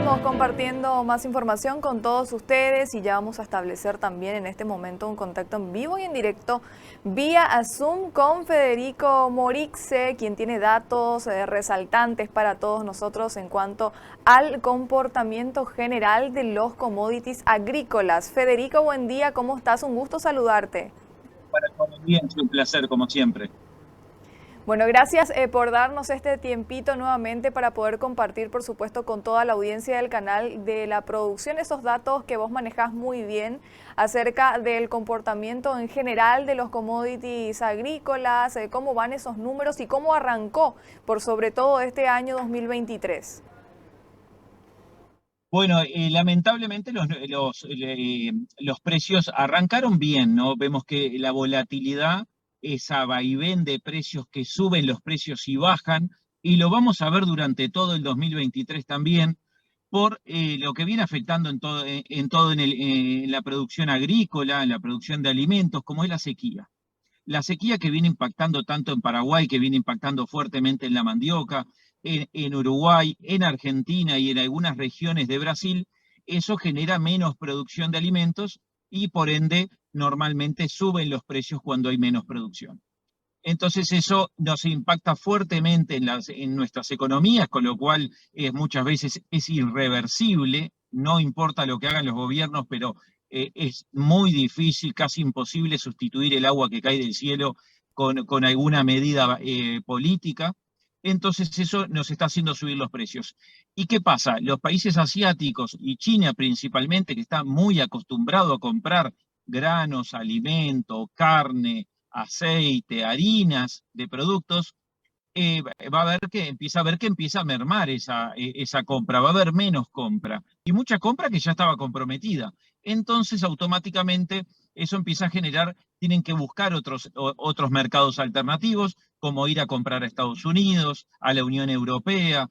Seguimos compartiendo más información con todos ustedes y ya vamos a establecer también en este momento un contacto en vivo y en directo vía Zoom con Federico Morixe, quien tiene datos resaltantes para todos nosotros en cuanto al comportamiento general de los commodities agrícolas. Federico, buen día, ¿cómo estás? Un gusto saludarte. Buenos días, es un placer como siempre. Bueno, gracias por darnos este tiempito nuevamente para poder compartir, por supuesto, con toda la audiencia del canal de la producción, esos datos que vos manejás muy bien acerca del comportamiento en general de los commodities agrícolas, cómo van esos números y cómo arrancó, por sobre todo este año 2023. Bueno, lamentablemente los precios arrancaron bien, ¿no? Vemos que la volatilidad, esa vaivén de precios que suben los precios y bajan, y lo vamos a ver durante todo el 2023 también, por lo que viene afectando en la producción agrícola, en la producción de alimentos, como es la sequía. La sequía que viene impactando tanto en Paraguay, que viene impactando fuertemente en la mandioca, en Uruguay, en Argentina y en algunas regiones de Brasil, eso genera menos producción de alimentos y por ende normalmente suben los precios cuando hay menos producción. Entonces eso nos impacta fuertemente en nuestras economías, con lo cual muchas veces es irreversible, no importa lo que hagan los gobiernos, pero es muy difícil, casi imposible sustituir el agua que cae del cielo con alguna medida política. Entonces eso nos está haciendo subir los precios. ¿Y qué pasa? Los países asiáticos y China principalmente, que está muy acostumbrado a comprar granos, alimento, carne, aceite, harinas de productos, va a ver que empieza a mermar esa compra, va a haber menos compra y mucha compra que ya estaba comprometida. Entonces, automáticamente, eso empieza a generar, tienen que buscar otros mercados alternativos, como ir a comprar a Estados Unidos, a la Unión Europea,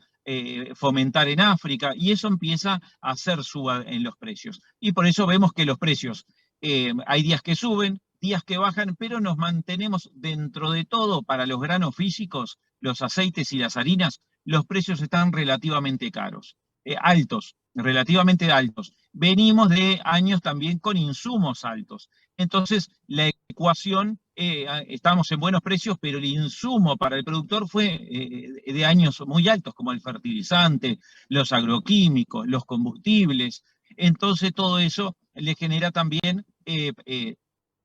fomentar en África, y eso empieza a hacer suba en los precios. Y por eso vemos que los precios, hay días que suben, días que bajan, pero nos mantenemos dentro de todo para los granos físicos, los aceites y las harinas, los precios están relativamente caros, altos, relativamente altos. Venimos de años también con insumos altos. Entonces, la ecuación, estamos en buenos precios, pero el insumo para el productor fue de años muy altos, como el fertilizante, los agroquímicos, los combustibles. Entonces, todo eso le genera también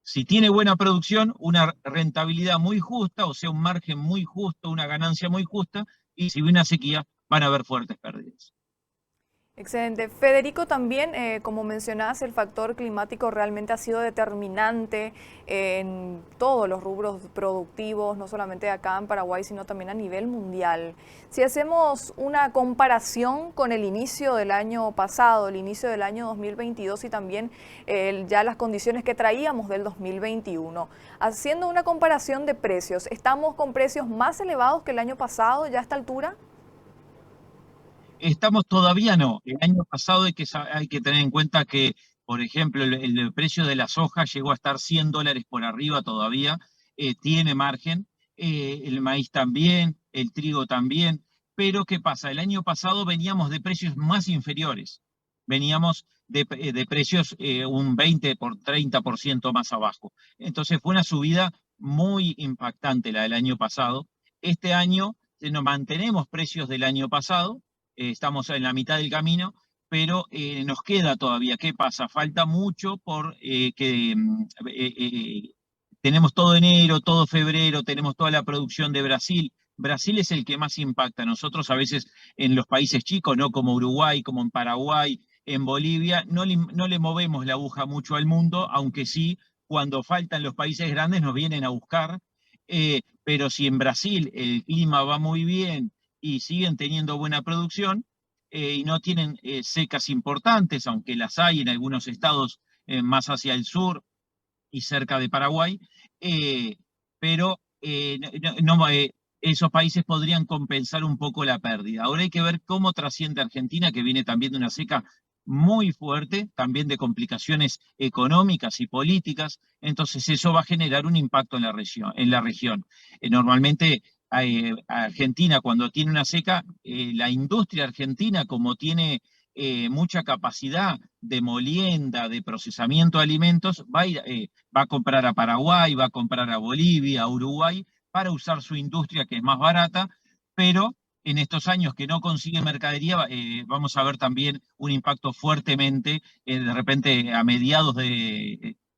si tiene buena producción, una rentabilidad muy justa, o sea, un margen muy justo, una ganancia muy justa, y si viene una sequía, van a haber fuertes pérdidas. Excelente. Federico, también, como mencionás, el factor climático realmente ha sido determinante en todos los rubros productivos, no solamente acá en Paraguay, sino también a nivel mundial. Si hacemos una comparación con el inicio del año pasado, el inicio del año 2022 y también ya las condiciones que traíamos del 2021, haciendo una comparación de precios, ¿estamos con precios más elevados que el año pasado ya a esta altura? Estamos todavía no. El año pasado hay que tener en cuenta que, por ejemplo, el precio de la soja llegó a estar $100 por arriba todavía, tiene margen, el maíz también, el trigo también, pero ¿qué pasa? El año pasado veníamos de precios más inferiores, veníamos de precios un 20 por 30% más abajo. Entonces fue una subida muy impactante la del año pasado. Este año nos mantenemos precios del año pasado, estamos en la mitad del camino, pero nos queda todavía. ¿Qué pasa? Falta mucho por tenemos todo enero, todo febrero, tenemos toda la producción de Brasil. Brasil es el que más impacta. Nosotros a veces en los países chicos, no como Uruguay, como en Paraguay, en Bolivia, no le movemos la aguja mucho al mundo, aunque sí, cuando faltan los países grandes nos vienen a buscar. Pero si en Brasil el clima va muy bien y siguen teniendo buena producción y no tienen secas importantes, aunque las hay en algunos estados más hacia el sur y cerca de Paraguay, eh, pero esos países podrían compensar un poco la pérdida. Ahora hay que ver cómo trasciende Argentina, que viene también de una seca muy fuerte, también de complicaciones económicas y políticas, entonces eso va a generar un impacto en la región. Normalmente Argentina cuando tiene una seca, la industria argentina como tiene mucha capacidad de molienda, de procesamiento de alimentos, va a comprar a Paraguay, va a comprar a Bolivia, a Uruguay, para usar su industria que es más barata, pero en estos años que no consigue mercadería, vamos a ver también un impacto fuertemente, de repente a mediados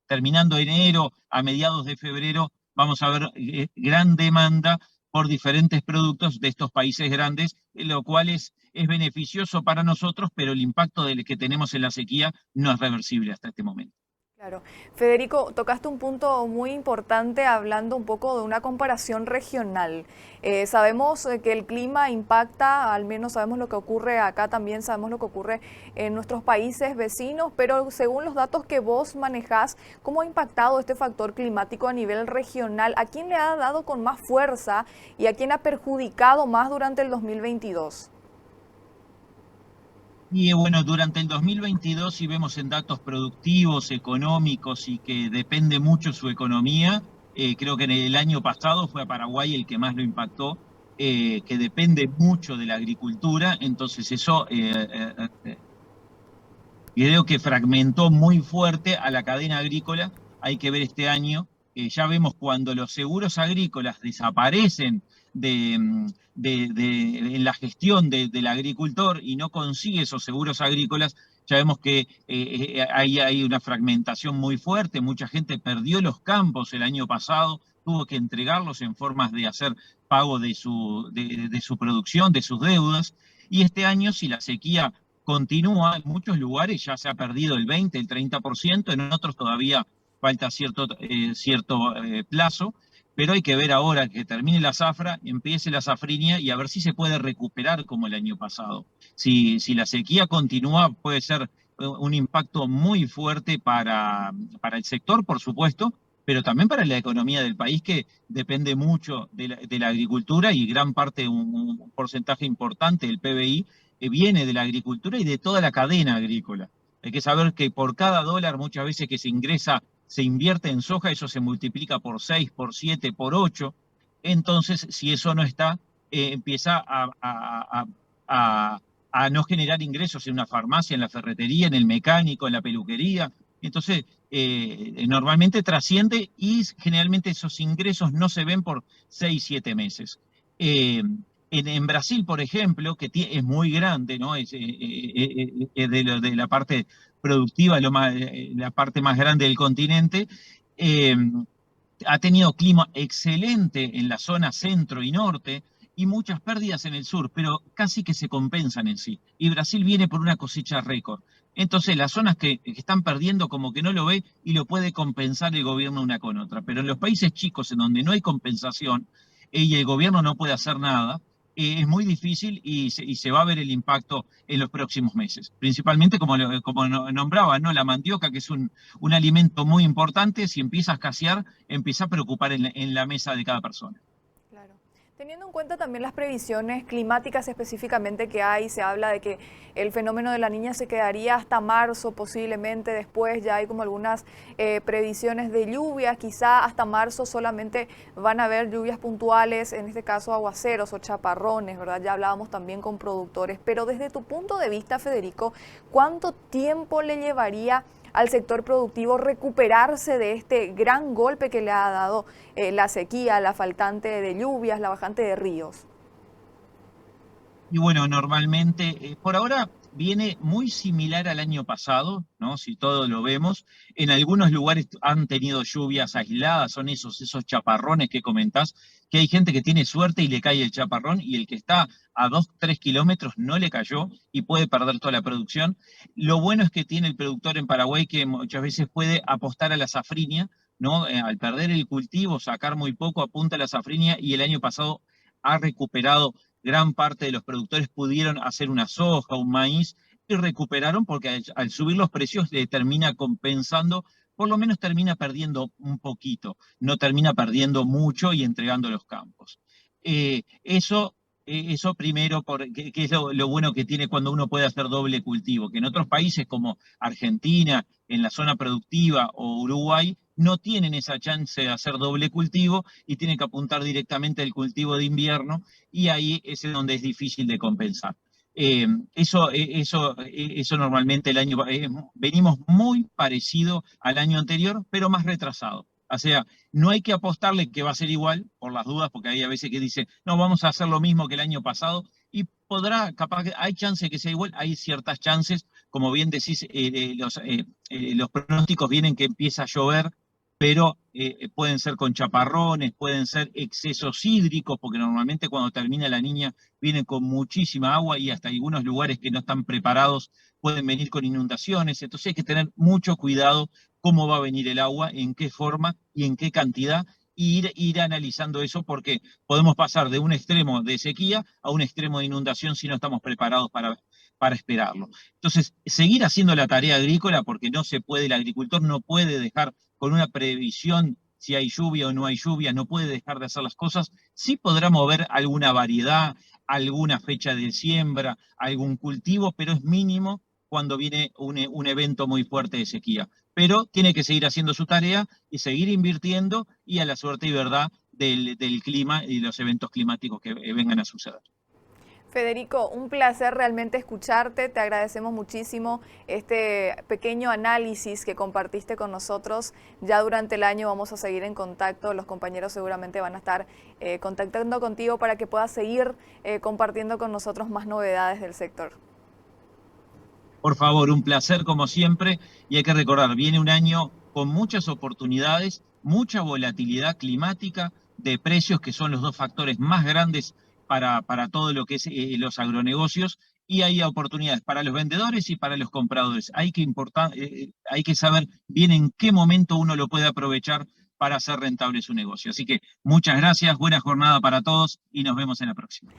terminando enero, a mediados de febrero, vamos a ver gran demanda por diferentes productos de estos países grandes, lo cual es beneficioso para nosotros, pero el impacto que tenemos en la sequía no es reversible hasta este momento. Claro. Federico, tocaste un punto muy importante hablando un poco de una comparación regional. Sabemos que el clima impacta, al menos sabemos lo que ocurre acá también, sabemos lo que ocurre en nuestros países vecinos, pero según los datos que vos manejás, ¿cómo ha impactado este factor climático a nivel regional? ¿A quién le ha dado con más fuerza y a quién ha perjudicado más durante el 2022? Y bueno, durante el 2022, si vemos en datos productivos, económicos y que depende mucho su economía, creo que en el año pasado fue a Paraguay el que más lo impactó, que depende mucho de la agricultura, entonces eso creo que fragmentó muy fuerte a la cadena agrícola. Hay que ver este año, ya vemos cuando los seguros agrícolas desaparecen en la gestión del agricultor y no consigue esos seguros agrícolas, ya vemos que hay una fragmentación muy fuerte, mucha gente perdió los campos el año pasado, tuvo que entregarlos en formas de hacer pago de su producción, de sus deudas, y este año, si la sequía continúa, en muchos lugares ya se ha perdido el 20, el 30%, en otros todavía falta cierto plazo, pero hay que ver ahora que termine la zafra, empiece la safrinia y a ver si se puede recuperar como el año pasado. Si la sequía continúa, puede ser un impacto muy fuerte para el sector, por supuesto, pero también para la economía del país, que depende mucho de la agricultura y gran parte, un porcentaje importante del PBI, viene de la agricultura y de toda la cadena agrícola. Hay que saber que por cada dólar muchas veces que se invierte en soja, eso se multiplica por 6, por 7, por 8. Entonces, si eso no está, empieza a no generar ingresos en una farmacia, en la ferretería, en el mecánico, en la peluquería. Entonces, normalmente trasciende y generalmente esos ingresos no se ven por 6, 7 meses. En Brasil, por ejemplo, que es muy grande, ¿no? Es de la parte productiva, la parte más grande del continente, eh, ha tenido clima excelente en la zona centro y norte y muchas pérdidas en el sur, pero casi que se compensan en sí. Y Brasil viene por una cosecha récord. Entonces, las zonas que están perdiendo como que no lo ve y lo puede compensar el gobierno una con otra. Pero en los países chicos en donde no hay compensación y el gobierno no puede hacer nada, es muy difícil y se va a ver el impacto en los próximos meses. Principalmente, como nombraba, ¿no? La mandioca, que es un alimento muy importante, si empieza a escasear, empieza a preocupar en la mesa de cada persona. Claro. Teniendo en cuenta también las previsiones climáticas específicamente que hay, se habla de que el fenómeno de la niña se quedaría hasta marzo posiblemente, después ya hay como algunas previsiones de lluvias, quizá hasta marzo solamente van a haber lluvias puntuales, en este caso aguaceros o chaparrones, ¿verdad? Ya hablábamos también con productores, pero desde tu punto de vista, Federico, ¿cuánto tiempo le llevaría al sector productivo recuperarse de este gran golpe que le ha dado la sequía, la faltante de lluvias, la bajante de ríos? Y bueno, normalmente, por ahora viene muy similar al año pasado, ¿no? Si todo lo vemos. En algunos lugares han tenido lluvias aisladas, son esos chaparrones que comentás, que hay gente que tiene suerte y le cae el chaparrón, y el que está a 2, 3 kilómetros no le cayó y puede perder toda la producción. Lo bueno es que tiene el productor en Paraguay que muchas veces puede apostar a la safrinia, ¿no? Al perder el cultivo, sacar muy poco, apunta a la safrinia, y el año pasado ha recuperado. Gran parte de los productores pudieron hacer una soja, un maíz, y recuperaron porque al subir los precios le termina compensando, por lo menos termina perdiendo un poquito, no termina perdiendo mucho y entregando los campos. Eso primero, que es lo bueno que tiene cuando uno puede hacer doble cultivo, que en otros países como Argentina, en la zona productiva, o Uruguay, no tienen esa chance de hacer doble cultivo y tienen que apuntar directamente al cultivo de invierno, y ahí es donde es difícil de compensar. Eso normalmente venimos muy parecido al año anterior, pero más retrasado. O sea, no hay que apostarle que va a ser igual, por las dudas, porque hay a veces que dice, no, vamos a hacer lo mismo que el año pasado, y capaz que hay chance que sea igual, hay ciertas chances, como bien decís, los pronósticos vienen que empieza a llover, pero pueden ser con chaparrones, pueden ser excesos hídricos, porque normalmente cuando termina la niña vienen con muchísima agua y hasta algunos lugares que no están preparados pueden venir con inundaciones. Entonces hay que tener mucho cuidado cómo va a venir el agua, en qué forma y en qué cantidad, y ir analizando eso porque podemos pasar de un extremo de sequía a un extremo de inundación si no estamos preparados para esperarlo. Entonces, seguir haciendo la tarea agrícola porque no se puede, el agricultor no puede dejar con una previsión si hay lluvia o no hay lluvia, no puede dejar de hacer las cosas, sí podrá mover alguna variedad, alguna fecha de siembra, algún cultivo, pero es mínimo cuando viene un evento muy fuerte de sequía. Pero tiene que seguir haciendo su tarea y seguir invirtiendo y a la suerte y verdad del clima y los eventos climáticos que vengan a suceder. Federico, un placer realmente escucharte. Te agradecemos muchísimo este pequeño análisis que compartiste con nosotros. Ya durante el año vamos a seguir en contacto. Los compañeros seguramente van a estar contactando contigo para que puedas seguir compartiendo con nosotros más novedades del sector. Por favor, un placer como siempre y hay que recordar, viene un año con muchas oportunidades, mucha volatilidad climática de precios que son los dos factores más grandes para todo lo que es los agronegocios y hay oportunidades para los vendedores y para los compradores. Hay que saber bien en qué momento uno lo puede aprovechar para hacer rentable su negocio. Así que muchas gracias, buena jornada para todos y nos vemos en la próxima.